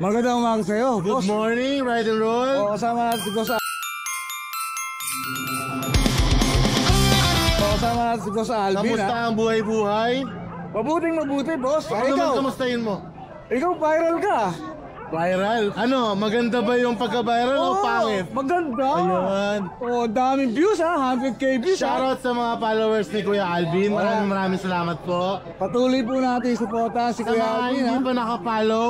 Magandang umaga sa'yo, boss. Good morning, ride and roll. O, kasama natin si Boss Alvin. Kamusta ang buhay-buhay? Mabuting, boss. Ano man kamustahin mo? Ikaw viral ka. Viral? Ano, maganda ba yung pagka-viral o pangit? Maganda. Ayun. Daming views ha, 100k views. Shoutout sa mga followers ni Kuya Alvin. Maraming salamat po. Patuloy po natin suportahan si Sa Kuya mga Alvin. hindi pa naka-follow,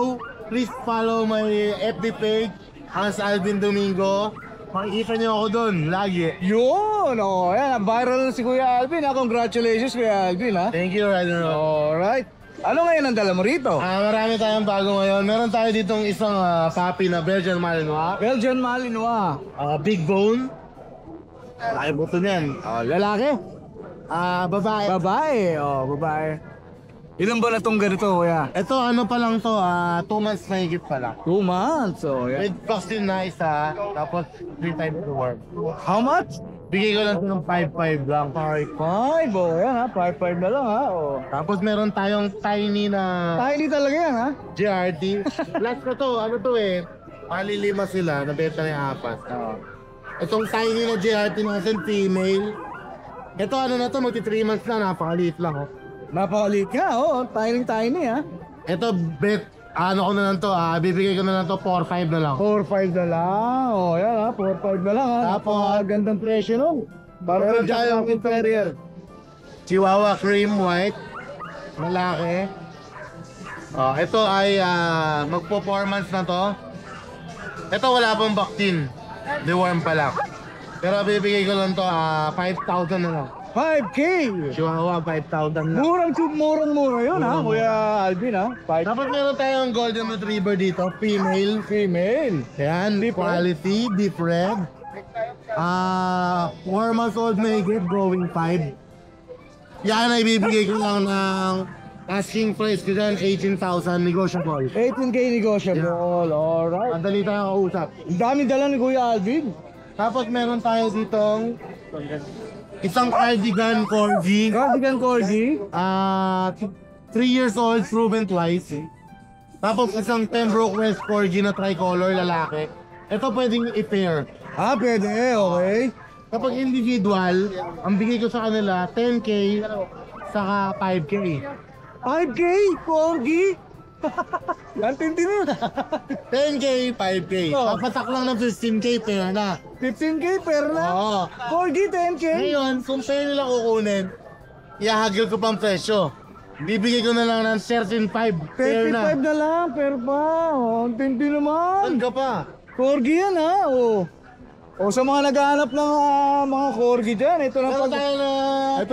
please follow my FB page, Hans Alvin Domingo. Makikita niyo ako doon, lagi. Yun, yan, viral na si Kuya Alvin. Congratulations Kuya Alvin ha. Thank you, ride and roll. Alright. Ano ngayon ang dala mo rito? Marami tayong bago ngayon. Meron tayo ditong isang puppy na Belgian Malinois. Belgian Malinois. Big bone. Laki buto niyan. Lalaki? Babae. Babae. Ilan ba na itong ganito, kuya? Ito ano pa lang to, 2 months na higit pa lang. 2 months, yan. With vaccine na isa, tapos 3 times the worm. How much? Bigay ko lang ito ng 5.5 lang. 5.5, yan ha, 5.5 na lang ha. Tapos meron tayong tiny na Tiny talaga yan ha. GRT. Last na to, ano to malilima sila, nabenta na yung 4. Itong tiny na GRT natin, female. Ito ano na to, magti 3 months na, napakaliit lang Napakaliit ka, tiny ha. Ito bet, ano ko na lang to, bibigay ko na lang to 4.5 na lang. 4.5 na lang, yan ha, 4.5 na lang ha. Tapos, gandang presyo no. Meron tayong Imperial. Chihuahua cream white, malaki. Ito ay magpo 4 months na to. Ito wala pang vaccine, deworm pa lang. Pero bibigay ko lang to 5,000 na lang. 5K! Chihuahua 5,000 lang. Murang-mura yun ha, Kuya Alvin ha. Tapos meron tayong golden retriever dito, female. Yan, quality, deep red. 4 months old na higit, growing 5. Yan ay bibigay ko lang ng asking price ko dyan, 18,000 negotiable. 18K negotiable, alright. Madali tayong kausap. Ang dami dala ni Kuya Alvin. Tapos meron tayo ditong isang cardigan corgi. Cardigan corgi. 3 years old, proven twice. Tapos isang Pembroke West corgi na tricolor lalaki. Ito pwedeng i-pair. Pwede, okay. Kapag individual, ang bigay ko sa kanila 10K saka 5K. 5K? Corgi? Ang tindi nun. 10K, 5K. Papatak lang ng 15K, pair na. 15K per na? Oo. Corgi, 10K? Ngayon, kung pair nila kukunin, ihahagil ko pang presyo. Bibigay ko na lang ng 13.5, pair na. 35 na lang, per pa. Ang tindi naman. Saan ka pa? Corgi yan ha, sa mga naghahanap ng mga corgi dyan, ito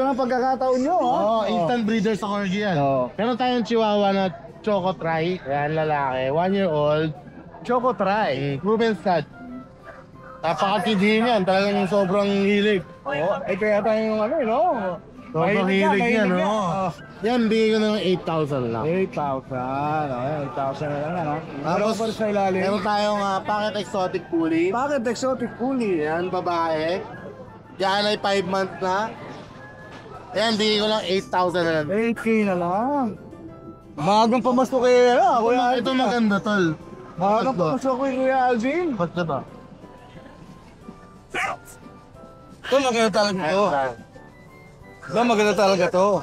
na pagkakataon nyo ha. Instant breeder sa corgi yan. Meron tayong chihuahua na Choco Tri, yan lalaki, 1 year old. Choco Tri. Proven stud. Napakatidhin yan, talagang sobrang hilig. Kaya tayong Sobrang hilig yan, Yan, bigay ko ng 8,000 lang. 8,000. 8,000 na lang ha. Tapos, sa ilalim. meron tayong pocket exotic pulley. Bakit exotic puli? Yan, babae. Yan ay 5 months na. Yan, bigay ko lang 8,000 na lang. 8K na lang. Magang pamasok kay Kuya Alvin. Ito maganda, tol. Magang pamasok kay Kuya Alvin. Ba't na ba? Ito maganda talaga to. Ito maganda talaga to.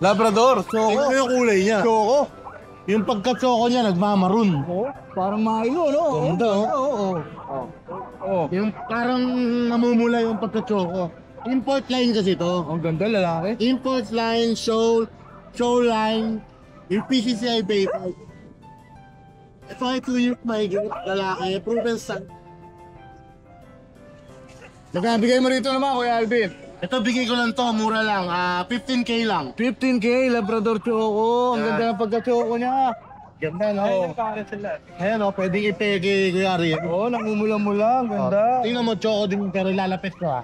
Labrador, Choco. Ito yung kulay niya. Choco. Yung pagka-choco niya, nagmamaroon. Parang Milo, no? Ganda, Yung parang namumula yung pagka-choco. Import line kasi to. Ang ganda, lalaki. Import line, show line, yung PCCI paper. Ito ay 2 years mahigit, lalaki, proven stud. Nagkabigay mo rito naman, Kuya Alvin. Ito bigay ko lang to, mura lang, 15K lang. 15K, Labrador Choco. Ang ganda ng pagka-choco niya. Ganda, no? Ayan, pwedeng ipege, Kuya Ari. Namumula-mula. Ang ganda. Tingnan mo, choco din, pero lalapit ko,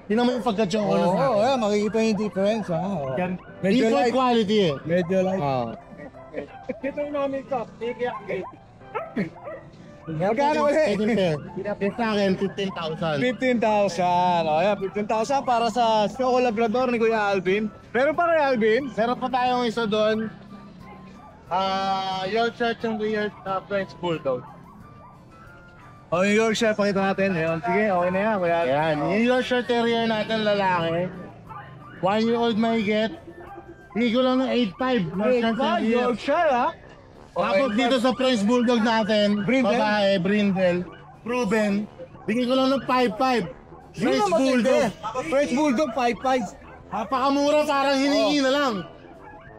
Tingnan mo yung pagka-choco na makikita yung difference, ha. Medyo light quality, Medyo light. Ito yung mga makeup, Magkano ulit? Yung sa akin, 15,000. 15,000. 15,000 para sa Choco Labrador ni Kuya Alvin. Pero pa kay Alvin, Meron pa tayong isa doon. Yorkshire Terrier French Bulldog. O, yung Yorkshire, pakita natin. Ayun, sige, okay na yan, kuya. Ayan, yung Yorkshire Terrier natin lalaki. 1-year-old may get. Hindi ko lang ng 8.5. Yorkshire, ha? Tapos dito sa French Bulldog natin, Brindle? babae, Brindle, proven. Bigay ko lang ng 5.5. French Bulldog. French Bulldog, 5'5". Napakamura, parang hiningi na lang.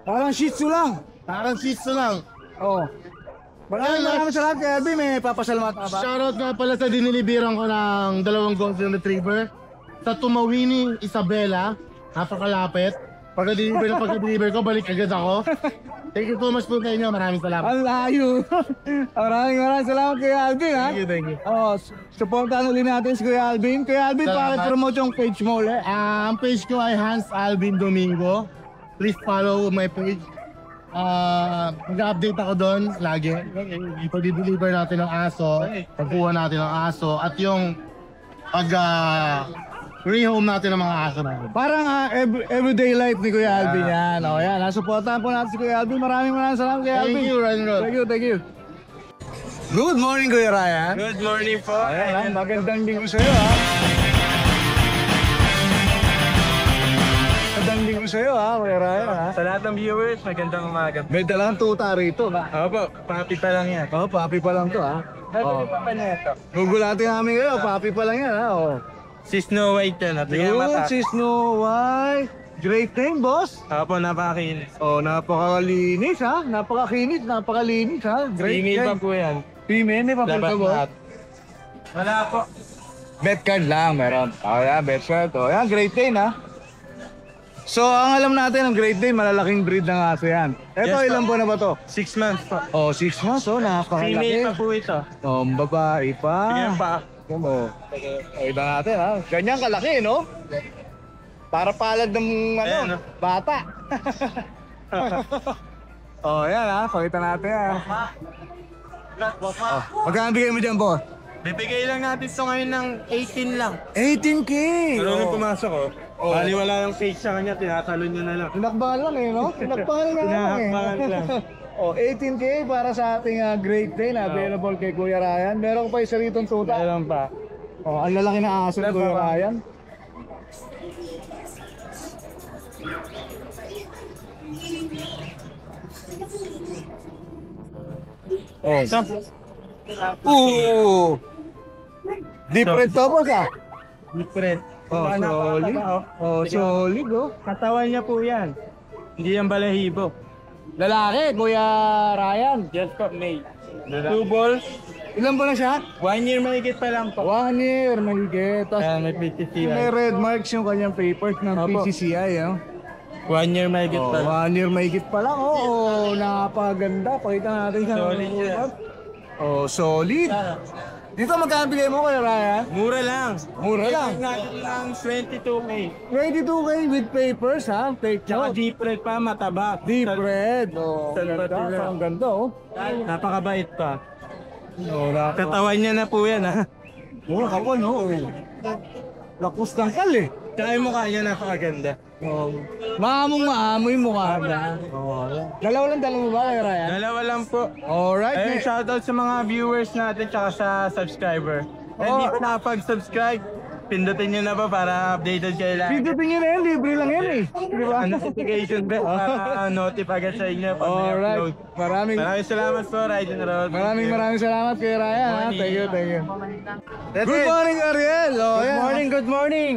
Parang Shih Tzu lang. Parang Shih Tzu lang. Oo. Maraming salamat kay Alvin. May papasalamat ka ba? Shoutout nga pala sa dinilibiran ko ng 2 Golden Retriever. Sa Tumawini, Isabela. Napakalapit. Pagka-deliver ko, balik agad ako. Thank you so much po sa inyo. Maraming salamat. Ang layo. Maraming salamat kay Alvin, ha? Thank you. Oh, supportan ulit natin si Kuya Alvin. Kuya Alvin, Salamat. promote yung page mo ulit. Ang page ko ay Hans Alvin Domingo. Please follow my page. Mag-update ako doon lagi. Ipag-deliver natin ng aso, pagkuha natin ng aso, at yung rehome natin ng mga aso natin. Parang everyday life ni Kuya Alvin yan. O yan, nasuportahan po natin si Kuya Alvin. Maraming salamat Kuya Alvin. Thank you, Ronald. Thank you. Good morning, Kuya Ryan. Good morning po. Ayan, magandang linggo sa'yo, ha? Magandang linggo sa'yo, ha, Kuya Ryan, ha? Sa lahat ng viewers, magandang umaga. May dalang tuta rito, ha? Opo, papi pa lang yan. Oh, papi pa lang to, ha? Papi pa niya ito. Gugulatin namin kayo, papi pa lang yan, ha? Oh. Si Snow White yan. At yung Yun, mata. si Snow White. Great name, boss. Opo, napakakinis. Oh, napakalinis, ha? Napakalinis, ha? Great Female pa name. po yan. Female, may papel Dapat ka, boss? lahat. Wala po. Bet card lang, meron. Oh, yan, bet card. Oh, yan, Great Dane, ha? So, ang alam natin, ang Great Dane, malalaking breed ng aso yan. Eto, Yes, ilan po. buwan na ba to? 6 months po. Oh, 6 months, oh, napakalaki. Female pa po ito. Oh, babae pa. Ganyan pa. Oh, iba natin, ha? Ganyan kalaki, no? Para palad ng, Ayan, no? bata. Oh, yan, ha? Pakita natin, ha? Oh, magkano bigay mo dyan, boss? Bibigay lang natin ito ngayon ng 18 lang. 18K! Nung Oh. pumasok ko, bali wala yung face sa kanya, tinatalon nyo na lang. Tinakbahan lang eh, no? Tinakbahan lang Tinakbahan lang. Oh, 18K para sa ating Great Dane available kay Kuya Ryan. Meron pa isa rito tuta. Meron pa. Oh, ang lalaki na aso ni Kuya Ryan. Oh. Ooh! Different to, boss, ah. Different. Oh, solid. Oh, solid, oh. Katawan niya po yan. Hindi yan balahibo. Lalaki, Kuya Ryan. Yes po, May. 2 balls. Ilan ba na siya? 1 year mahigit pa lang po. 1 year, mahigit. Tapos Ayan, may PTC may yan. red marks yung kanyang papers ng Opo. PCCI. 1 year mahigit pa lang. 1 year mahigit pa lang. Oo, napaganda. Pakita natin siya. Solid yan. Oh, solid. Dito magkano bigay mo Kuya Ryan? Mura lang. Mura lang. Natin lang 22K. 22K with papers, ha? Take Tsaka note. deep red pa, mataba. Deep red. Oh, Salpati ganda. lang. Ang ganda, oh. Napakabait pa. Oh, Katawan niya na po yan, ha? oh, kapon, oh. Lakus ng kal, eh. Tsaka yung mukha niya napakaganda. Oh. Maamoy mukha na. Oh. Dalawa mo ba, Kuya Ryan? Dalawa lang po. Alright, Ayun, may- shoutout sa mga viewers natin tsaka sa subscriber. Oh. Hindi pa nakapag-subscribe, pindutin nyo na ba para updated kayo lang? Pindutin nyo na yan, libre lang yan eh. Di ba? Notification bell para notif agad sa inyo pag may Alright. upload. Maraming Salamat po, Ride and Road. maraming salamat kay Ryan. Ha? Morning. Thank you. That's Good it. morning, Ariel. Oh, Good yan. morning, good morning.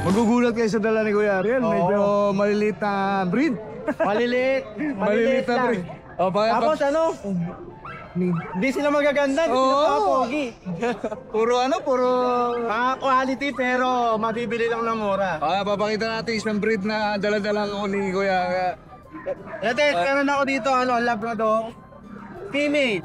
Magugulat kayo sa dala ni Kuya Ariel. Medyo maliliit na breed. Maliliit. Maliliit na breed. Oh, Tapos ano? Hindi sila magaganda, hindi sila Oo. pogi. puro Quality pero mabibili lang ng mura. papakita natin isang breed na dala-dala ko ni Kuya. Dati, meron ako dito, Labrador. Female.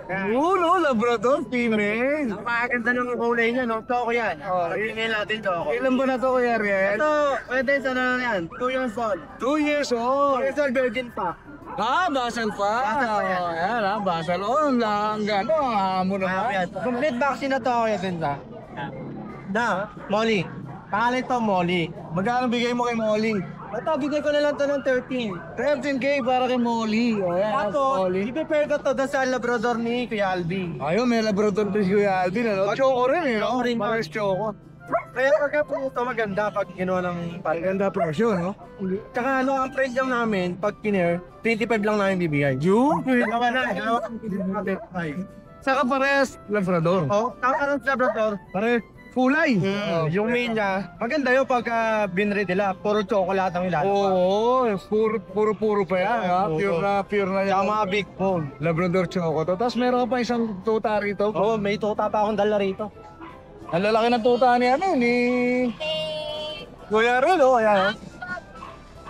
No, Labrador, female. Napakaganda ng kulay niya, no? Toko yan. Female natin, toko. Ilan ba na to, Kuya Ariel? Ito, pwede sa na yan. 2 years old. 2 years old. 2 years old, virgin pa. Basal pa. Basal pa yan. Ayan, basal. Oh, ang gano'n, ang amo naman. Complete vaccine na to ako yan din ba? Na, Molly. Pangalan ito, Molly. Magkano bigay mo kay Molly? Ito, bigay ko na lang ito ng 13. 13K para kay Molly. O yan, Tapos, Molly. i-prepare ko to doon sa Labrador ni Kuya Alvin. Ayun, may Labrador to si Kuya Alvin, ano? Choco rin, eh, no? Choco rin. Pares Choco. Kaya pagka po ito maganda pag ginawa ng Ganda presyo, no? Tsaka ano, ang price lang namin, pag kiner, 25 lang namin bibigay. June? Dalawa na, dalawa. Saka pares Labrador. Oh, tama ng Labrador. Pares kulay. Yung main niya, maganda yun pagka binread nila, puro chocolate ang ilan. Oo, puro pa yan, ha? Pure na yan. Tsaka mga big bone. Labrador Choco to. Tapos meron ka pa isang tuta rito. Oo, may tuta pa akong dala rito. Ang lalaki ng tuta ni ano, ni... Kuya Rul, oh, ayan.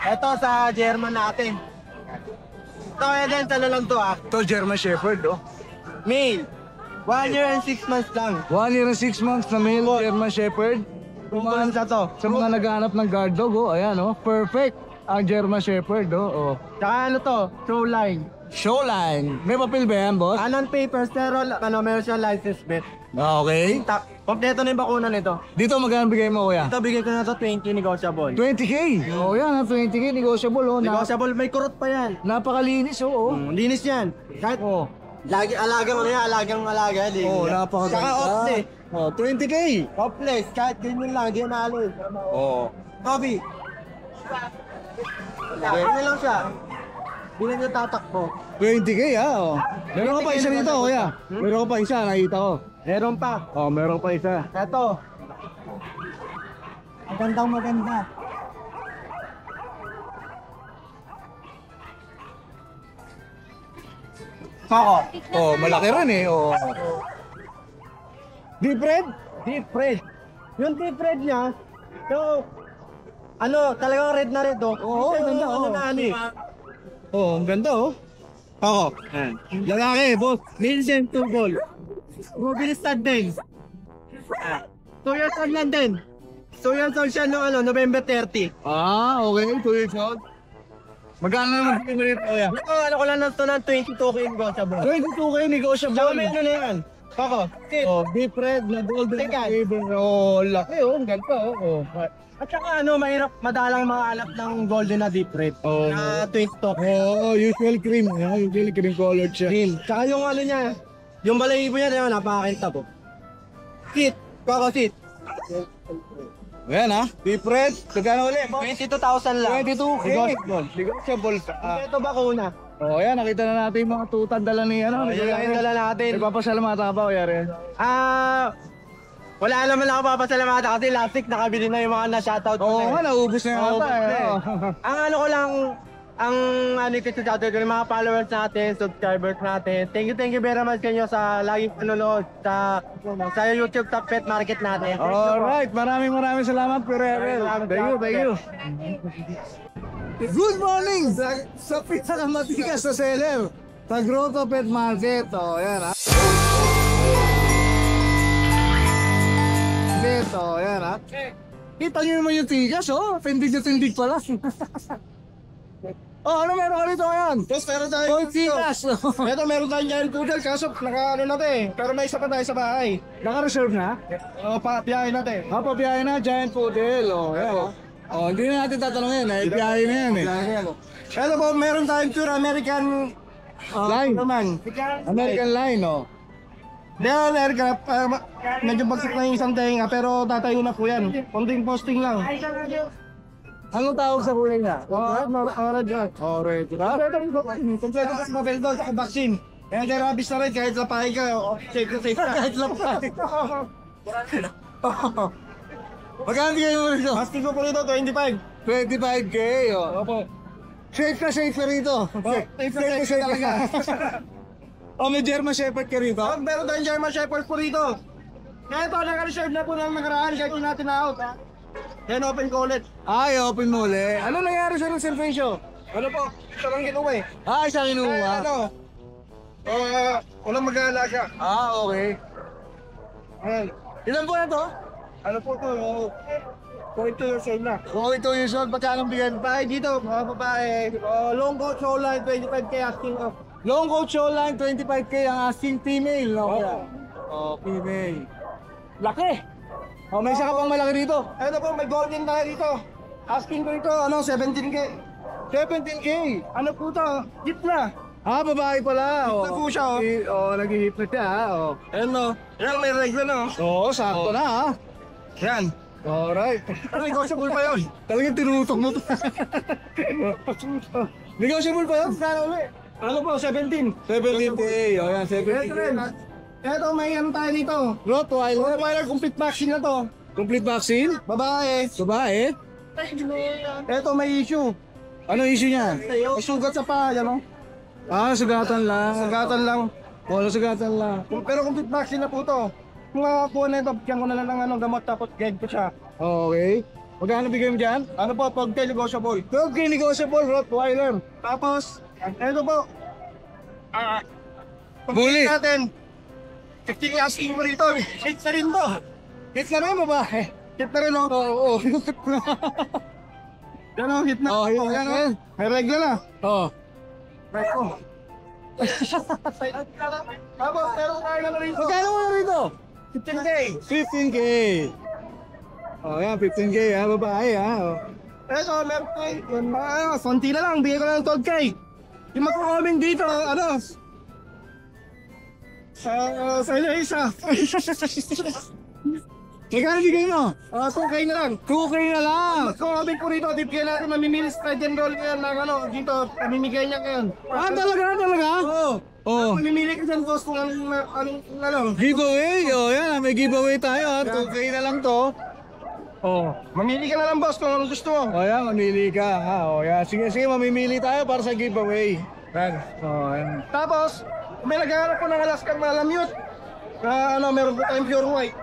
Ito sa German natin. Ito, Eden, talo lang to ah. Ito, German Shepherd, oh. Male. 1 year and 6 months lang. 1 year and 6 months na male German Shepherd. Kumain sa to. Sa mga naghahanap ng guard dog, oh, ayan, oh. Perfect ang German Shepherd, oh. Tsaka ano to, show line. Showline. May papel ba yan, boss? Anon papers, pero meron siyang license bet. Okay. Kompleto na yung bakuna nito. Dito magkano bigay mo, kuya? Ito, bigay ko na to 20 negotiable. 20K. Oh, yan, 20K. Negotiable, oh. Negotiable, may kurot pa yan. Napakalinis, oh. Linis yan. Kahit Oh. lagi alagang ano yan, alagang alaga. Oh, napakaganda. Saka off eh. Oh, 20K. Topless, kahit ganyan lang, di na alo. Oh. Kobe. Ano lang siya. Hindi na niya tatakbo. 20K, ah, oh. Meron ka pa isa rito, kuya. Meron ka pa isa, nakita ko. Meron pa. Oh, meron pa isa. Eto. Magandang maganda. Koko. Oh, malaki rin eh, oh. Deep red? Deep red. Yung deep red niya, yung ano, talagang red na red oh. Oo, Yung ganda, ano oh. na ano eh. Oh, ang ganda, oh. Koko. Lalaki, boss. Nielsen 2 goal. Mobilis din. 2 years old lang din. 2 years old siya no, ano, November 30. Ah, okay. 2 years old. Magkano naman bigay mo rito, kuya? Ano ko lang na ito ng 22k negotiable. 22K, negotiable. Tsaka may ano na yan. Koko. Oh, deep red na golden Teka. retriever. Oh, laki, oh. Ang ganda, oh. At saka ano, mahirap madalang mga alap ng golden na deep red. Oh. Na 22k. Oh, usual cream. Yeah, usually cream colored siya. Cream. Tsaka yung ano niya, yung balahibo niya, diba, napakakinta po. Sit. Koko sit. Ayan, ha? Deep red. Magkano ulit? 22,000 lang. 22K. Negotiable. Negotiable ka. Ito bakuna. Oh, ayan. Nakita na natin yung mga tutan dala ni, ano. Yun lang yung dala natin. Nagpapasalamatan ka ba, kuya rin? Wala naman ako papasalamata kasi last week nakabili na yung mga na-shoutout ko Oo na eh. nga, naubos na yung Naubos ata, na eh. eh. Ang ano ko lang, ang ano ko sa shoutout ko, yung mga followers natin, subscribers natin. Thank you very much kanyo sa laging panonood sa YouTube sa pet market natin. Alright, maraming salamat, Perere. Thank you. Good morning sa pizza ng matikas sa seller. Sa Grotto Pet Market. O, yan ha. Ito, yan ha. Kita nyo naman yung tigas, oh. Tindig na tindig pala. Oh, ano meron ka rito ngayon? Tapos meron tayo Oh, tigas. Ito meron tayong giant poodle kaso naka ano natin eh. Pero may isa pa tayo sa bahay. Naka-reserve na? Papiyahin natin. Pabiyahe na, giant poodle. Oh, yan ha. Oh, hindi na natin tatanungin. Ibiyahe na yan eh. Ito po, meron tayong pure American Line. naman. American line, oh. Dahil American, medyo bagsak na yung isang tenga pero tatayo na po yan. Konting posting lang. Anong tawag sa kulay niya? Orange. Orange. Kompleto sa papel doon, saka vaccine. Kaya kay rabies na rin, kahit lapahin ka, safe na safe ka. Kahit lapahin. Magkano bigay mo rito? Asking ko po rito, 25. 25K, oh. Opo. Safe na rito. Safe na safe talaga. Oh, may German Shepherd ka rito? Meron tayong German Shepherd po rito. Kaya ito, naka-reserve na po ng nakaraan kahit hindi natin na-out. Then open ko ulit. Ay, open mo ulit. Ano nangyari sa reservation? Ano po? Ito lang kinuha eh. Isang inuha. Walang mag-aalaga. Okay. Ayan. Ilan po na to? Ano po ito? 42 years old na. 42 years old, pagkano bigyan? Bahay dito, mga babae. Long coat show line, 25k asking off. Long coat show line, 25K ang asking female, no? Oo. Oh, female. Laki! Oh, may isa ka pang malaki dito. Ito po, may golden tayo dito. Asking ko ito, 17K. 17K. Ano po to? Gitna. Ah, babae pala. Gitna po siya, oh. Nag-hip na siya, oh. Ayan no. Ayan, may regla na. Oo, sakto na, ha. Yan. Alright. Negotiable pa yun. Talagang tinutok mo to. Negotiable pa yun? Sana ulit. Ano po, 17. 17K. Oh, yan, 17K. Ito rin. Ito, may ano tayo dito. Rottweiler. Rottweiler complete vaccine na to. Complete vaccine? Babae. Babae? Ito, may issue. Ano issue niya? May sugat sa paa, ano? Ah, sugatan lang. Sugatan lang. Wala sugatan lang. Pero complete vaccine na po to. Kung makakuha na ito, bigyan ko na lang ng ano, gamot tapos guide ko siya. Okay. Magkano bigay mo dyan? Ano po, pag negotiable. 12K negotiable, Rottweiler. Tapos, ito po. Bully. Natin. 15 asking mo rito. Hit na rin to. Hit na rin, babae. Hit na rin, no? Oo. Yan o, hit na. Oh, hit na yan, rin. May regla na. Oo. Right po. Tapos, meron tayo na rito. Magkano mo na rito? 15K. 15K. Oh, yan, 15K, ha, babae, ha. Oh. Ito, meron tayo. Konti na lang, bigay ko na ng 12K. Yung magko-comment dito, ano? Sa inyo isa. Magkano bigay mo? 2K na lang. 2K na lang. Magko-comment ko rito, bigyan natin mamimili stride and roll yan ng ano, dito, pamimigay niya ngayon. Ah, talaga? Oo. Oh. Mamimili ka dyan, boss, kung ano. Giveaway? Oh, yan, may giveaway tayo, ha. 2K na lang to. Oh. Mamili ka na lang, boss, kung anong gusto mo. Oh, yan, mamili ka, ha. Oh, yan. Sige, mamimili tayo para sa giveaway. Yan. Oh, yan. Tapos, may naghahanap ko ng Alaskan Malamute. Na ano, meron po tayong pure white.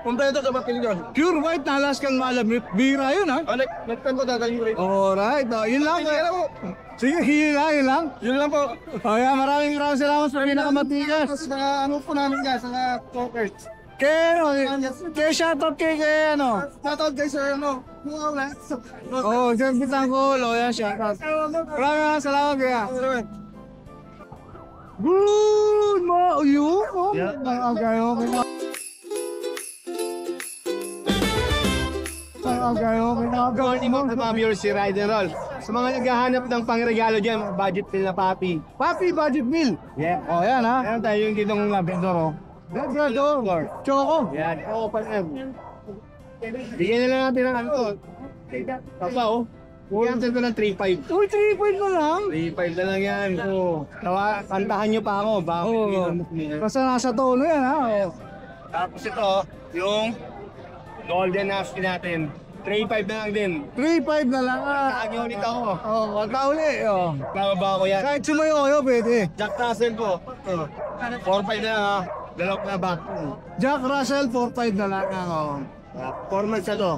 Kompleto sa batil yun. Pure white na Alaskan Malamute. Bira yun, ha. Nagtan ko dadalhin ko rin. Alright, oh, yun lang. Sige na po. Sige, yun lang. Yun lang po. Oh, yan, maraming salamat sa pinakamatigas. Sa ano po namin guys, sa Talkers. Kaya shoutout kay ano. Shoutout guys, sir, ano. Oh, Sir Bitangkol. Oh, yan, shoutout. Maraming salamat kaya. Good mo, yun. Oh, okay, okay. Good mo, mga viewers, si Ride and Roll. Sa mga naghahanap ng pangregalo dyan, budget meal na papi. Papi budget meal. Yeah. Oh, yan ha. Meron tayo yung ditong labrador, oh. Labrador. Choco. Yan. Oo, pa-M. Bigyan na lang natin ng ano. Papa, oh. Bigyan natin ko ng 3.5. Uy, 3 point na lang. 3.5 na lang yan. Oo. Kantahan nyo pa ako. Bakit? Oo. Basta nasa tono yan ha. Oh. Tapos ito, yung golden husky natin. 3.5 na lang din. 3.5 na lang ha. Kantahan nyo ulit ako. Oh, wag na uli. Oh. Bababa ko yan. Kahit sumayo kayo, pwede. Jack Russell po. 4.5 na lang ha. Dalawang na back. Jack Russell, 4.5 na lang. Oh. 4 months na to.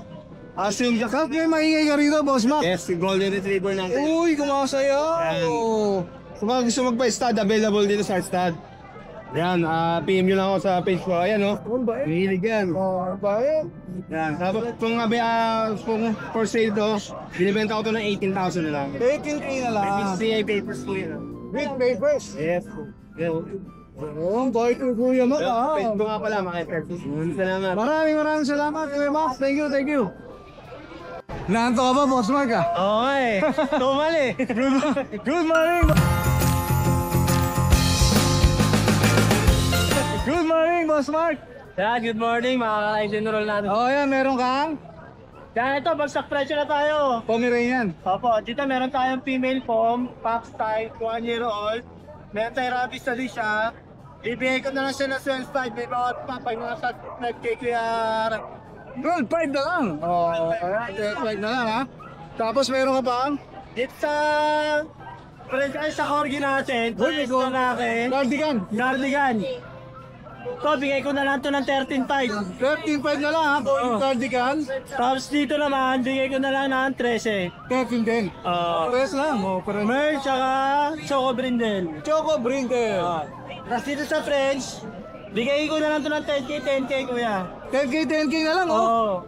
Yung Jack Kahit may maingay ka rito, Boss Mac. Yes, yung golden retriever natin. Uy, kumakasaya. Yan. Oh. Kung mga gusto magpa-stud, available dito sa stud. Yan, PM nyo lang ako sa page ko. Ayan, no? Hihilig yan. Oh, bakit? Yan. Tapos kung for sale to, binibenta ko to ng 18,000 na lang. 18K na lang. CA papers po yun. With papers. Yes. Oh, boy ko Kuya Mac. Ah. Page ko nga pala, mga salamat. Maraming salamat, Kuya Mac. Thank you. Nanto ka ba, Boss Mark? Oo eh. Tumal eh. Good morning. Good morning, Boss Mark. Yeah, good morning mga ka-Ride Roll natin. Oh, yan, meron kang Yan, ito, bagsak presyo na tayo. Pomeranian. Opo, dito meron tayong female pom, fox type, 1 year old. Meron tayong rabies na siya. Ibigay ko na lang siya ng 12.5. May bawat papay mga sa nag-cake kaya 12.5 na lang. Oh, 12.5 na lang ha. Tapos meron ka pang dito sa franchise sa corgi natin. Uy, Ito na akin. cardigan. To, bigay ko na lang to ng 13.5. 13.5 na lang ha. Cardigan. Tapos dito naman, bigay ko na lang ng 13. 13 din. Pares lang. Oh, pares. Merch, tsaka Choco Brindle. Choco Brindle. Tapos dito sa French, bigay ko na lang to ng 10K kuya. 10K na lang oh. Oo.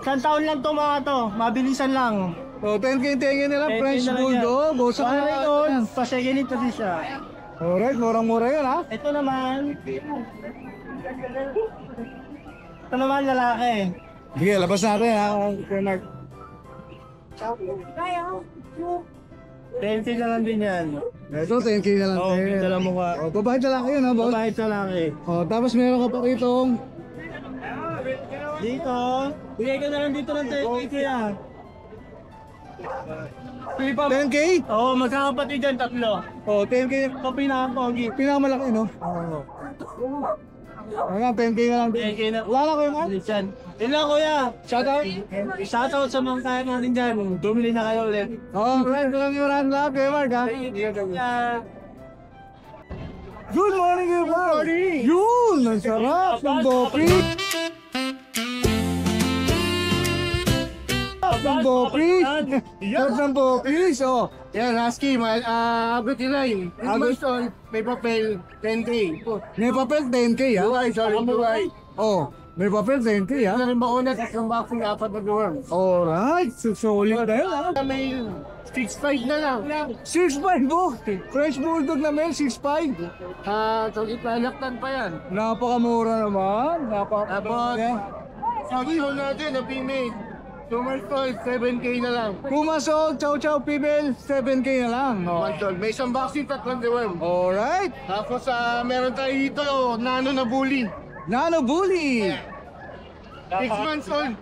Isang taon lang to mga to, mabilisan lang. Oh, 10K na lang. 10K French na lang Bulldog. Bosa Para ka ito, pa-second ito din siya. Alright, murang-mura yun ha. Ito naman, Ito naman lalaki. Sige, labas natin ha. 10K na lang din yan. Ito, 10K na lang. Oo, kita lang mukha. Oh, babae lalaki yun ha, boss? Babae lalaki. Oh, tapos meron ka pa itong Dito, bigay ko na lang dito ng 10K yan. 10K? Oo, magkakapatid dyan, tatlo. Oh, 10K. Ito pinakapogi. Pinakamalaki, no? Oo. Ayan, 10K na lang. 10K na. Wala na ko yung ad? Dyan. Yun lang kuya. Shoutout. Shoutout sa mga kaya natin dyan. Bumili na kayo ulit. Oh, maraming lahat kayo, Mark, ha? Good morning, good morning! Yun! Ang sarap ng bopi! Ng bopi! Sarap ng bopi! So, Yan, Husky, abot nila yun. Abot on, may papel, 10K. may papel 10K, ha? Duway, sorry, duway. Oh, may papel 10K, ha? Ano rin mauna, tatlong boxing, 4 na dorm. Alright, so solid na yun, ha? May 6.5 na lang. 6'5", bo! French Bulldog na men, 6'5". So ipanaktan pa yan. Napakamura naman. Tapos, Napakamura. sabi ho natin, na female. Tumaltol, 7K na lang. Pumasok, chow chow female, 7K na lang. Oh. Tumaltol. May isang boxing, tatlong dorm. Alright. Tapos meron tayo dito, nano na bully. Nano Bully. 6 months old.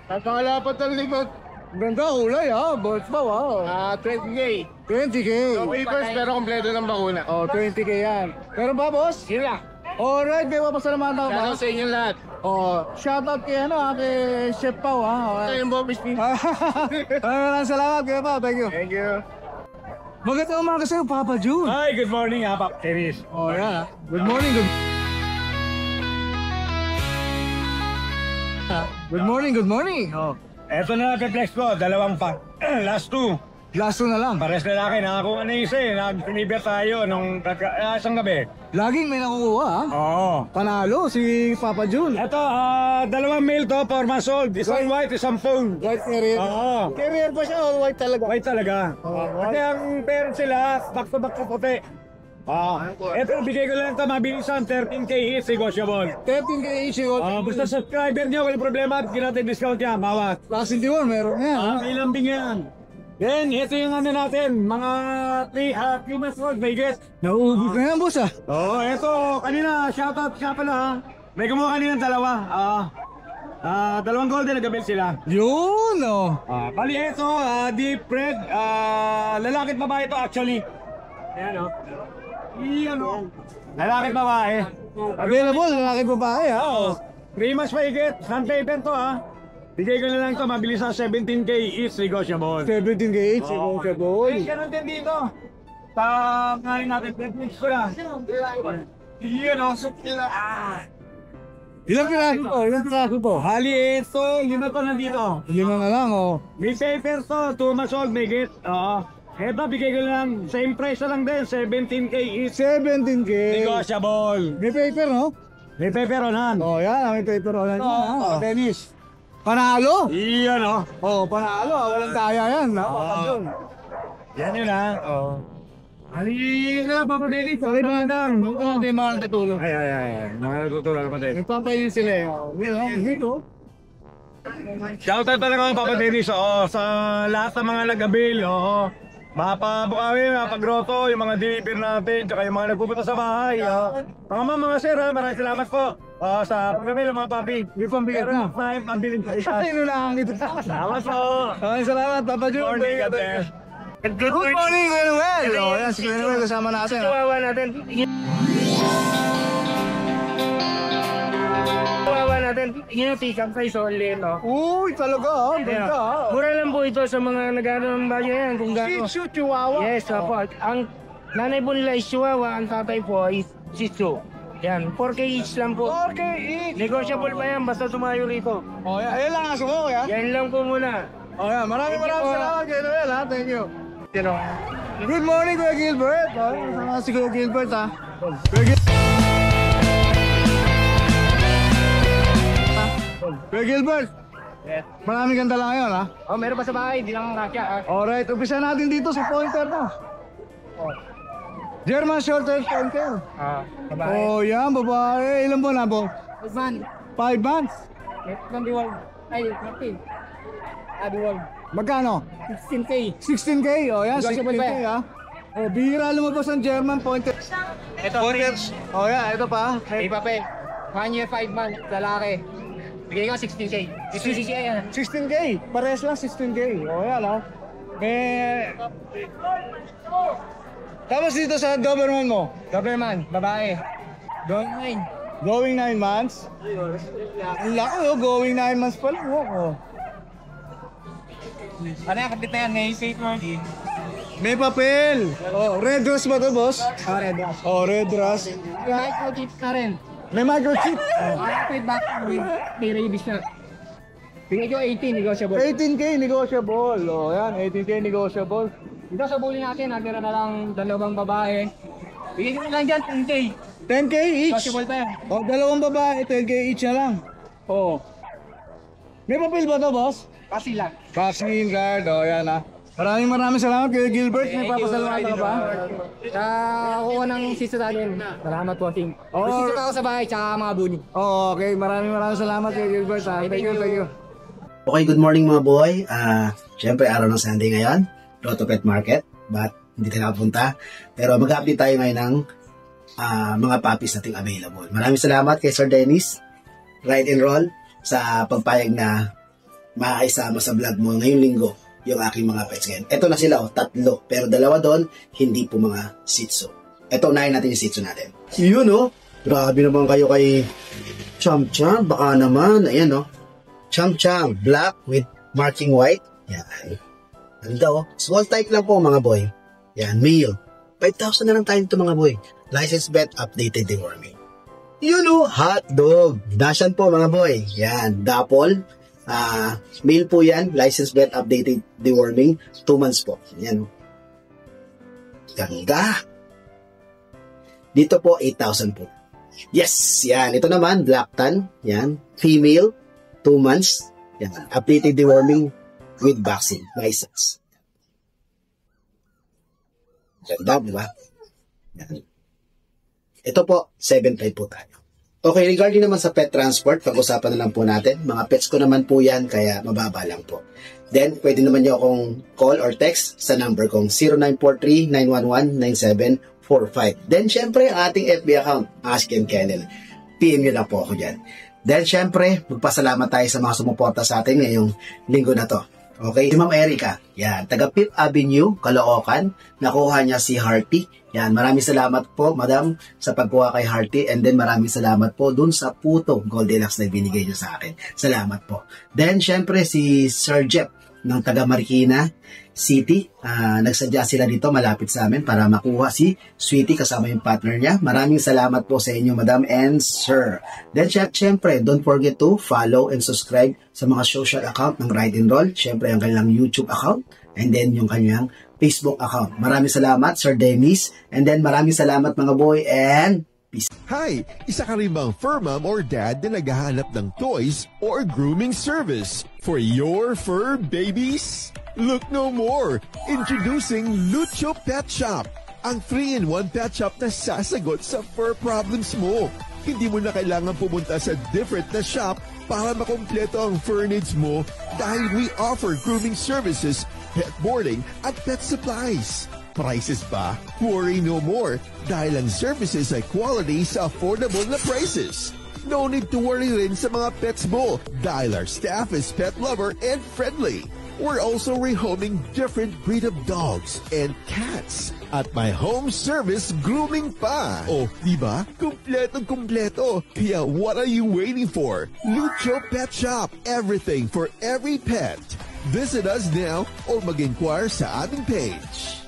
Napakalapat ang likod. Ganda kulay ha, boss pa wow. 20K. 20K. No papers, pero kompleto ng bakuna. Oh, 20K yan. Pero ba boss? Yun lang. Alright, may papasalamatan ako ba? Shoutout sa inyo lahat. Oh, shoutout kay ano ha, kay Chef Pao ha. Ito Okay. yung Bobby's Team. Maraming salamat kay Pao, thank you. Thank you. Magandang umaga sa'yo, Papa June. Hi, good morning, Pap Series. Oh, yan ha. Good morning, good morning, good morning. Oh, Eto na lang flex ko, dalawang pa. Last two. last two na lang. Pares lalaki, nakakuha na isa eh. Nag-pinibia tayo nung isang gabi. Laging may nakukuha ha. Oo. Panalo si Papa June. Eto, dalawang male to, 4 months old. Isang white, isang phone. White carrier. Oo. Carrier pa siya, all white talaga. White talaga. Kasi ang parents sila, back to back to puti. Eto, bigay ko lang ito, mabilisan, 13K is negotiable. 13K each yun. Basta subscriber nyo, walang problema, bigyan natin discount yan, bawat. Class 21, meron yan. ha? May lambing yan. Then, ito yung ano natin, mga 3 months old, Vegas. Nauubos na yan, boss ah. Oo, eto, kanina, shoutout siya pala ha. May kumuha kanina dalawa. Dalawang golden, nag-abel sila. Yun, oh. Bali eto, deep red, lalaki at babae to actually. Ayan o. Iyan o. Lalaki at babae. Available, lalaki babae ha. Oo. 3 months pa higit, non-paper to ha. Bigay ko na lang to, mabilis sa 17K is negotiable. 17K each, negotiable. Ay, ganun din dito. Sa ngayon natin, Netflix ko na. Iyan o, Ilang piraso po? Ilang piraso po? Hali ito, yun na to nandito. 5 na lang, oh. May paper to, 2 months old, may git. Oo. Eto, bigay ko na lang, same price na lang din, 17K is 17K. negotiable. May paper, no? May paper onan. Oh, yan, may paper ulit. Oo. Tennis. Panalo? Iyan o. Oh, panalo. Walang kaya yan. Napakadun. Yan yun ha. Oo. Hali na, Papa Dennis. Sorry mga dang. Hindi mga natutulog. Ay. Mga natutulog pa din. Nagpapayin sila eh. Dito. Shoutout talaga ang Papa Dennis, oo, sa lahat ng mga nag-avail, oo. Mapabukawi, mapagroto, yung mga deliver natin, tsaka yung mga nagpupunta sa bahay, mga sir, maraming salamat po sa pag-avail mga papi. May pambigat na. May pambilin pa isa. Sino lang ito? Salamat po. Maraming salamat, Papa Jun. Morning, God bless. Good morning, Kuya Noel. Oh, yan, si Kuya Noel kasama natin. Kawawa natin. Yung tikam sa isole, no? Uy, talaga ha. Ganda ha. Mura lang po ito sa mga nag-ano ng bagay yan, kung Shih gano'n. Tzu Chihuahua. Yes, po. Ang nanay po nila is Chihuahua, ang tatay po is Shih Tzu. Yan, 4K each lang po. Okay, each. Negotiable pa yan, basta tumayo rito. Oh, yan. Ayan lang ang sumo, kuya. Yan lang po muna. Oh, yan. Maraming salamat, Kuya Noel ha. Thank you. Sino? Good morning, Kuya Gilbert. Oh, kasama si Kuya Gilbert ha. Kuya Kuya Gilbert. Yes. Maraming ganda lang ngayon ha. Oh, meron pa sa bahay, di lang rakya. Alright, umpisa natin dito sa pointer na. German Short Hair Pointer. Babae. Oh, yan, babae. Ilan buwan na po? 5 months. From the world. Ay, okay. The world. Magkano? 16K. 16K, o yan, Negotiable 16K pa yan. ha. O, bihira lumabas ang German Pointer. Ito, Pointers. O yan, ito pa. May papel. 1 year, 5 months. Lalaki. Bigay ko 16K. 16K yan. 16K, parehas lang 16K. O yan ha. May... Tapos dito sa Doberman mo, Doberman, babae. Doberman. going 9 months. Ang laki oh, going 9 months pa lang. Oh. Ano yung kapit na yan? May safe mo. May papel. Oh, red rose ba to, boss? Red Rush. Oh, red rose. Microchip na rin. May microchip. May back may rabies na. Bigay ko 18, negotiable. 18K negotiable. Oh, yan, 18K negotiable. Dito sa bully natin, natira na lang 2 babae. Bigay ko lang dyan, 10K. 10K each. Negotiable pa yan. Oh, 2 babae, 10K each na lang. Oh. May papel ba to, boss? Kasi lang. Vaccine card. Oh, yan ah. Maraming salamat kay Gilbert. May papasalamatan ka ba? Sa kuha ng sister natin. Salamat po, Ting. Oh. May sister ako sa bahay, tsaka mga bully. Oh, okay. Maraming salamat kay Gilbert. Ah. Thank you. Okay, good morning mga boy. Siyempre, araw ng Sunday ngayon. Lotto Pet Market. But, hindi tayo nakapunta. Pero mag-update tayo ngayon ng mga puppies nating available. Maraming salamat kay Sir Dennis, Ride and Roll, sa pagpayag na maaisama sa vlog mo ngayong linggo yung aking mga pets ngayon. Ito na sila, 3. Pero 2 doon, hindi po mga Shih Tzu. Ito, unahin natin yung Shih Tzu natin. Yun, oh. Grabe naman kayo kay Cham Cham. Baka naman, ayan, oh. Cham Cham, black with marking white. Yan. Ganda, oh. Small type lang po, mga boy. Yan, male. 5,000 na lang tayo nito, mga boy. License vet, updated deworming. Yun, oh. Hot dog. Dashan po, mga boy. Yan, Dapol. Male po yan, license vet, updated deworming, 2 months po. Yan. Ganda. Dito po, 8,000 po. Yes, yan. Ito naman, black tan. Yan. Female, 2 months. Yan. Updated deworming with vaccine, license. Ganda, di ba? Yan. Ito po, 7.5 po tayo. Okay, regarding naman sa pet transport, pag-usapan na lang po natin. Mga pets ko naman po yan, kaya mababa lang po. Then, pwede naman nyo akong call or text sa number kong 0943-911-9745. Then, syempre, ang ating FB account, Ask and Kennel. PM nyo lang po ako dyan. Then, syempre, magpasalamat tayo sa mga sumuporta sa atin ngayong linggo na to. Okay, si Ma'am Erica, yan, taga 5th Avenue, Caloocan, nakuha niya si Hearty. Yan, maraming salamat po, madam, sa pagkuha kay Hearty, and then maraming salamat po dun sa puto Goldilocks na binigay niyo sa akin. Salamat po. Then, syempre, si Sir Jeff, ng taga Marikina City, nagsadya sila dito malapit sa amin para makuha si Sweetie kasama yung partner niya. Maraming salamat po sa inyo, madam and sir. Then, syempre, don't forget to follow and subscribe sa mga social account ng Ride and Roll. Syempre, ang kanilang YouTube account and then yung kanilang Facebook account. Maraming salamat, Sir Dennis. And then, maraming salamat, mga boy, and peace. Hi! Isa ka rin bang fur mom or dad na naghahanap ng toys or grooming service for your fur babies? Look no more! Introducing Lucho Pet Shop, ang 3-in-1 pet shop na sasagot sa fur problems mo. Hindi mo na kailangan pumunta sa different na shop para makompleto ang fur needs mo dahil we offer grooming services, pet boarding at pet supplies. Prices ba? Worry no more dahil ang services ay quality sa affordable na prices. No need to worry rin sa mga pets mo dahil our staff is pet lover and friendly. We're also rehoming different breed of dogs and cats at my home service grooming pa. Oh, diba? Kumpletong-kumpleto. Kaya what are you waiting for? Lucho Pet Shop. Everything for every pet. Visit us now or mag-inquire sa aming page.